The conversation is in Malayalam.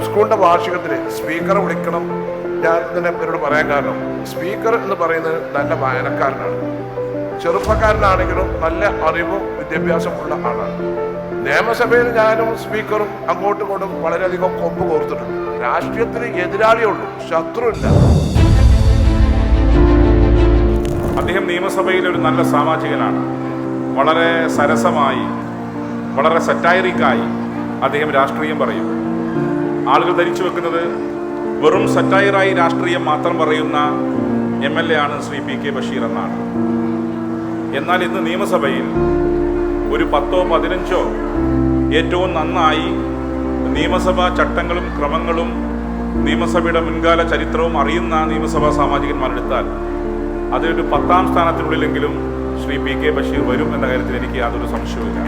സ്കൂളിൻ്റെ വാർഷികത്തിൽ സ്പീക്കറെ വിളിക്കണം. ഞാൻ ഇതിനെ ഇവരോട് പറയാൻ കാരണം, സ്പീക്കർ എന്ന് പറയുന്നത് നല്ല വായനക്കാരനാണ്, ചെറുപ്പക്കാരനാണെങ്കിലും നല്ല അറിവും വിദ്യാഭ്യാസമുള്ള ആളാണ്. നിയമസഭയിൽ ഞാനും സ്പീക്കറും അങ്ങോട്ടും ഇങ്ങോട്ടും വളരെയധികം കൊമ്പ് കോർത്തിട്ടുണ്ട്. രാഷ്ട്രീയത്തിന് എതിരാളിയേ ഉള്ളൂ, ശത്രുവില്ല. അദ്ദേഹം നിയമസഭയിലെ ഒരു നല്ല സാമാജികനാണ്. വളരെ സരസമായി, വളരെ സറ്റൈറിക്കായി അദ്ദേഹം രാഷ്ട്രീയം പറയും. ആളുകൾ ധരിച്ചു വെക്കുന്നത് വെറും സറ്റൈറായി രാഷ്ട്രീയം മാത്രം പറയുന്ന MLA ആണ് ശ്രീ PK ബഷീർ എന്നാണ്. എന്നാൽ ഇന്ന് നിയമസഭയിൽ ഒരു 10ഓ 15ഓ ഏറ്റവും നന്നായി നിയമസഭാ ചട്ടങ്ങളും ക്രമങ്ങളും നിയമസഭയുടെ മുൻകാല ചരിത്രവും അറിയുന്ന നിയമസഭാ സാമാജികന്മാരെടുത്താൽ അതൊരു 10ാം സ്ഥാനത്തിനുള്ളിലെങ്കിലും ശ്രീ PK ബഷീർ വരും എന്ന കാര്യത്തിൽ എനിക്ക് യാതൊരു സംശയവുമില്ല.